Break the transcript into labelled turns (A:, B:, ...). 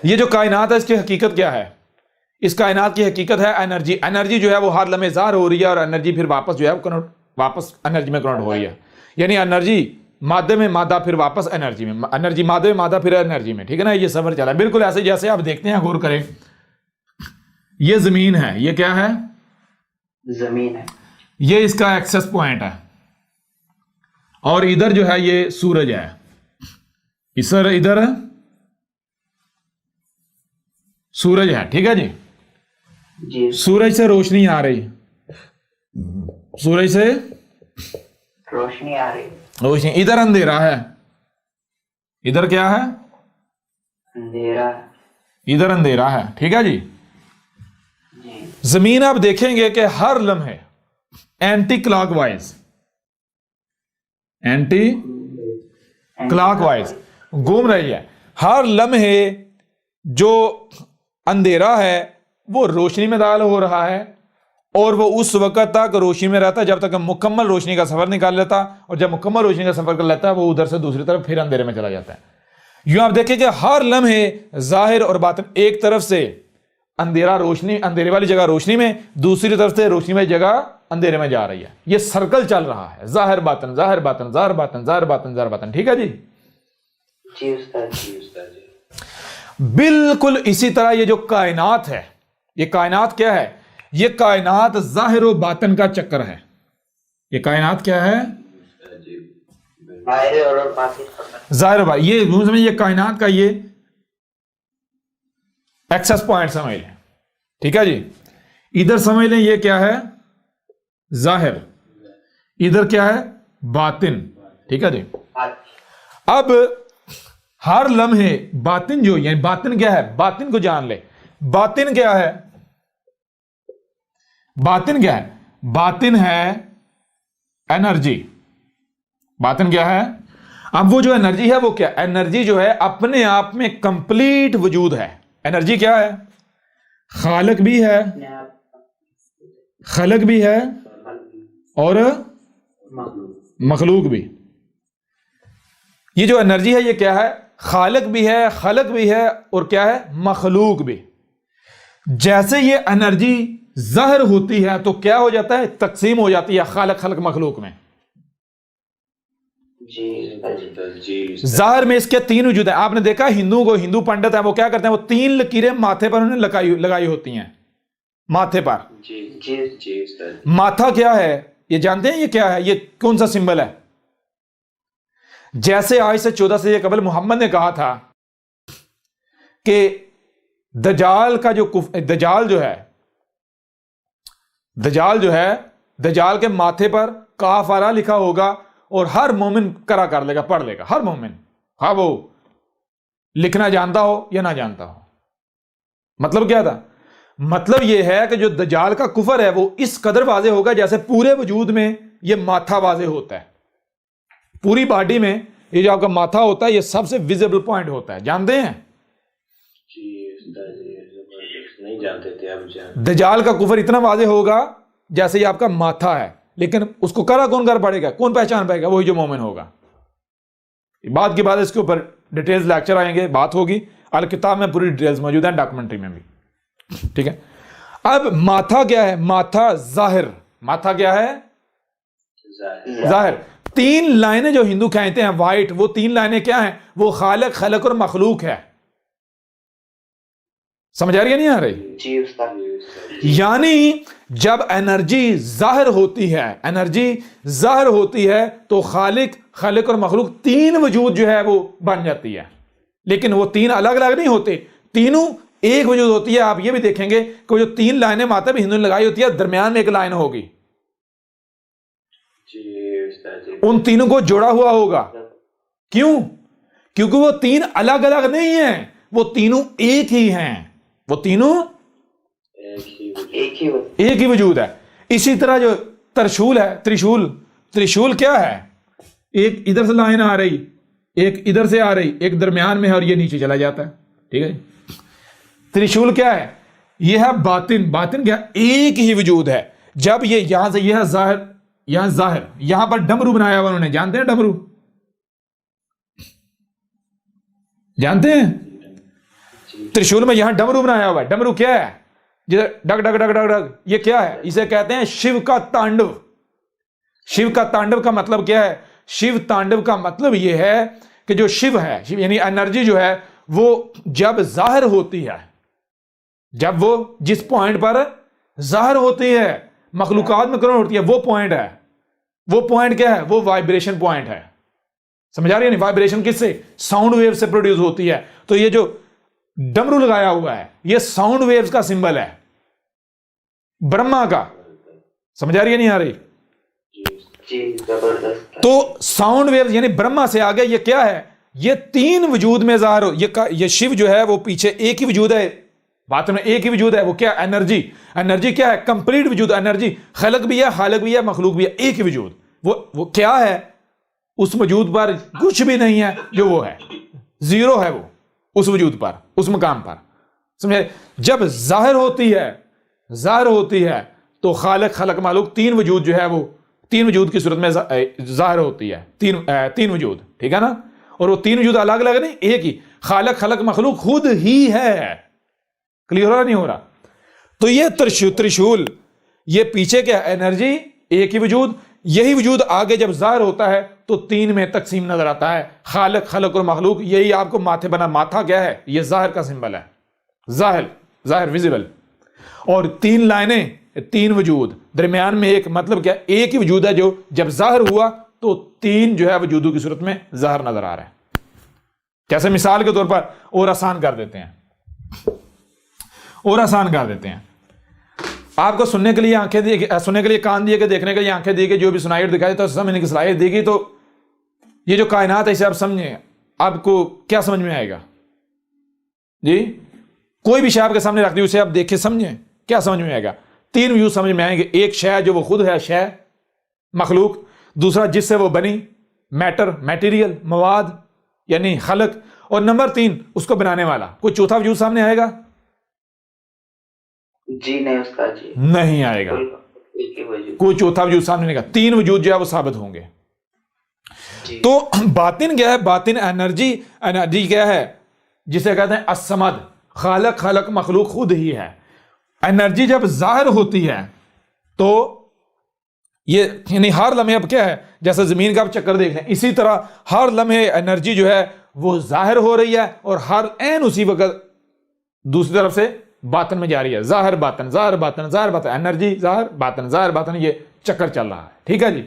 A: ये जो कायनात है इसकी हकीकत क्या है? इस कायनात की हकीकत है एनर्जी। एनर्जी जो है वो हर लम्हे ज़ाहिर हो रही है और एनर्जी फिर वापस जो है वो वापस एनर्जी में कन्वर्ट हो रही है। यानी एनर्जी मादे में मादा, फिर वापस एनर्जी में, एनर्जी मादे में मादा, फिर एनर्जी में। ठीक है ना, ये सफर चला है बिल्कुल ऐसे जैसे आप देखते हैं, गौर करें, ये जमीन है, ये क्या है?
B: जमीन है।
A: ये इसका एक्सेस पॉइंट है और इधर जो है ये सूरज है, इधर सूरज है। ठीक है जी,
B: जी।
A: सूरज से रोशनी आ रही, सूरज से
B: रोशनी आ रही,
A: रोशनी। इधर अंधेरा है, इधर क्या है?
B: अंधेरा,
A: इधर अंधेरा है। ठीक है जी।
B: जी।
A: जमीन आप देखेंगे कि हर लम्हे एंटी क्लॉकवाइज, एंटी क्लॉकवाइज घूम रही है। हर लम्हे जो अंधेरा है वो रोशनी में दाखिल हो रहा है और वो उस वक्त तक रोशनी में रहता है जब तक मुकम्मल रोशनी का सफर निकाल लेता, और जब मुकम्मल रोशनी का सफर कर लेता है वो उधर से दूसरी तरफ फिर अंधेरे में चला जाता है। यूं आप देखें कि हर लम्हे जाहिर और बातिन, एक तरफ से अंधेरा रोशनी, अंधेरे वाली जगह रोशनी में, दूसरी तरफ से रोशनी वाली जगह अंधेरे में जा रही है। ये सर्कल चल रहा है, जाहिर बातिन, जाहिर बातिन, जाहिर बातिन, जाहिर बातिन, जाहिर बातिन। ठीक है जी।
B: जी उस्ताद, जी उस्ताद जी।
A: बिल्कुल इसी तरह ये जो कायनात है, ये कायनात क्या है? ये कायनात जाहिर और बातिन का चक्कर है। ये कायनात क्या है?
B: जाहिर और बातिन।
A: जाहिर भाई, ये समझ, ये कायनात का ये एक्सेस पॉइंट समझ लें। ठीक है जी। इधर समझ लें ये क्या है? जाहिर। इधर क्या है? बातिन। ठीक है जी। अब हर लम्हे बातिन जो, यानी बातिन क्या है? बातिन को जान ले। बातिन क्या है? बातिन क्या है? बातिन है एनर्जी। बातिन क्या है? अब वो जो एनर्जी है वो क्या? एनर्जी जो है अपने आप में कंप्लीट वजूद है। एनर्जी क्या है? खालिक भी है, खलक भी है और मखलूक भी। ये जो एनर्जी है ये क्या है? खालिक भी है, खलक भी है और क्या है? मखलूक भी। जैसे ये एनर्जी ज़ाहिर होती है तो क्या हो जाता है? तकसीम हो जाती है खालिक, खलक, मखलूक में। ज़ाहिर में इसके तीन वजूद है। आपने देखा हिंदुओं को, हिंदू पंडित है वो क्या करते हैं? वो तीन लकीरें माथे पर उन्होंने लगाई होती हैं, माथे पर।
B: जी जी जी।
A: माथा क्या है ये जानते हैं? ये क्या है? ये कौन सा सिंबल है? जैसे आज से 14 से कबल मोहम्मद ने कहा था कि दजाल का जो दजाल जो है, दजाल जो है, दजाल के माथे पर काफारा लिखा होगा और हर मोमिन करा कर लेगा, पढ़ लेगा हर मोमिन, हाँ वो लिखना जानता हो या ना जानता हो। मतलब क्या था? मतलब यह है कि जो दजाल का कुफर है वो इस कदर वाजे होगा जैसे पूरे वजूद में ये माथा वाजे होता है। पूरी बॉडी में ये जो आपका माथा होता है ये सबसे विजिबल पॉइंट होता है, जानते हैं?
B: नहीं जानते थे, अब जानते।
A: दजाल का कुफर इतना वाजे होगा जैसे ये आपका माथा है, लेकिन उसको करा कौन कर पड़ेगा? कौन पहचान पाएगा? वही जो मोमिन होगा। बात की बात, इसके ऊपर डिटेल्स लेक्चर आएंगे, बात होगी। अल किताब में पूरी डिटेल्स मौजूद है, डॉक्यूमेंट्री में भी। ठीक है। अब माथा क्या है? माथा जाहिर। माथा क्या है? जाहिर। तीन लाइनें जो हिंदू कहते हैं वाइट, वो तीन लाइनें क्या हैं? वो खालिक, खलक और मखलूक है। समझ आ रही है नहीं आ रही?
B: जी उस्ताद।
A: यानी जब एनर्जी जाहिर होती है, एनर्जी जाहिर होती है तो खालिक, खलक और मखलूक तीन वजूद जो है वो बन जाती है। लेकिन वो तीन अलग अलग नहीं होते, तीनों एक वजूद होती है। आप ये भी देखेंगे कि जो तीन लाइनें माता भी हिंदू ने लगाई होती है, दरमियान में एक लाइन होगी, उन तीनों को जोड़ा हुआ होगा। क्यों? क्योंकि वो तीन अलग अलग नहीं है, वो तीनों एक ही हैं। वो तीनों एक ही वजूद है। इसी तरह जो त्रिशूल है, त्रिशूल, त्रिशूल क्या है? एक इधर से लाइन आ रही, एक इधर से आ रही, एक दरमियान में है और ये नीचे चला जाता है। ठीक है। त्रिशूल क्या है? ये है बातिन। बातिन क्या? एक ही वजूद है। जब ये यहां से, यह जाहिर, यहां जाहिर, यहां पर डमरू बनाया हुआ उन्होंने, जानते हैं डमरू? जानते हैं? त्रिशूल में यहां डमरू बनाया हुआ है। डमरू क्या है? जैसे डग डग डग डग डग, ये क्या है? इसे कहते हैं शिव का तांडव। शिव का तांडव का मतलब क्या है? शिव तांडव का मतलब यह है कि जो शिव है, शिव यानी एनर्जी जो है, वो जब जाहिर होती है, जब वो जिस पॉइंट पर जाहिर होती है, मखलूकात में करोड़ होती है, वो पॉइंट है। वो पॉइंट क्या है? वो वाइब्रेशन पॉइंट है। समझ आ रही है? नहीं, वाइब्रेशन किससे? साउंड वेव से प्रोड्यूस होती है। तो ये जो डमरू लगाया हुआ है, ये साउंड वेव्स का सिंबल है, ब्रह्मा का। समझ आ रही है नहीं आ रही?
B: जी जबरदस्त।
A: तो साउंड वेव्स यानी ब्रह्मा से आगे ये क्या है? ये तीन वजूद में ज़ाहिर हो। ये शिव जो है वो पीछे एक ही वजूद है, बात में एक ही वजूद है। वो क्या? एनर्जी। एनर्जी क्या है? कंप्लीट वजूद। एनर्जी खलक भी है, खालिक भी है, मखलूक भी है, एक ही वजूद। वो क्या है? उस वजूद पर कुछ भी नहीं है जो वो है, जीरो है वो उस वजूद पर, उस मकाम पर। समझे? जब जाहिर होती है तो खालिक, खलक, मालूक, तीन वजूद जो है वो तीन वजूद की सूरत में जाहिर होती है। तीन वजूद, ठीक है ना? और वो तीन वजूद अलग अलग नहीं, एक ही। खालिक, खलक, मखलूक खुद ही है। क्लियर हो रहा नहीं हो रहा? तो ये त्रिशूल, ये पीछे क्या? एनर्जी, एक ही वजूद। यही वजूद आगे जब जाहिर होता है तो तीन में तकसीम नजर आता है, खालिक, खलक और मखलूक। यही आपको माथे बना, माथा क्या है? ये जाहिर का सिंबल है, जाहिर विजिबल। और तीन लाइनें, तीन वजूद, दरमियान में एक, मतलब क्या? एक ही वजूद है जो जब जाहिर हुआ तो तीन जो है वजूदों की सूरत में जाहिर नजर आ रहा है। जैसे मिसाल के तौर पर और आसान कर देते हैं, आपको सुनने के लिए आंखें दी, सुनने के लिए कान दिए, देखने के लिए आंखें दी, जो भी सुनाई दिखाई तो समझने की सलाहियत देगी। तो ये जो कायनात है इसे आप समझे, आपको क्या समझ में आएगा जी? कोई भी शय आपके सामने रख दी, उसे आप देखे समझे, क्या समझ में आएगा? तीन व्यू समझ में आएंगे। एक शय जो वो खुद है, शय, मखलूक। दूसरा जिससे वो बनी, मैटर, मटेरियल, मवाद यानी खलक। और नंबर तीन उसको बनाने वाला। कोई चौथा वजूद सामने आएगा?
B: जी नहीं उस्ताद जी,
A: नहीं आएगा। कोई चौथा वजूद सामने नहीं आएगा। तीन वजूद जो है वो साबित होंगे। तो बातिन क्या है? बातिन एनर्जी क्या है? जिसे कहते हैं असमद, खालक, खलक, मखलूक खुद ही है। एनर्जी जब जाहिर होती है तो ये यानी हर लम्हे, अब क्या है, जैसे जमीन का आप चक्कर देख लें, इसी तरह हर लम्हे एनर्जी जो है वो जाहिर हो रही है और हर एन उसी वक्त दूसरी तरफ से बातन में जा रही है। जाहिर बातन, जाहिर बातन, जाहिर बातन, एनर्जी जाहिर बातन, जाहिर बातन, ये चक्कर चल रहा है। ठीक है जी।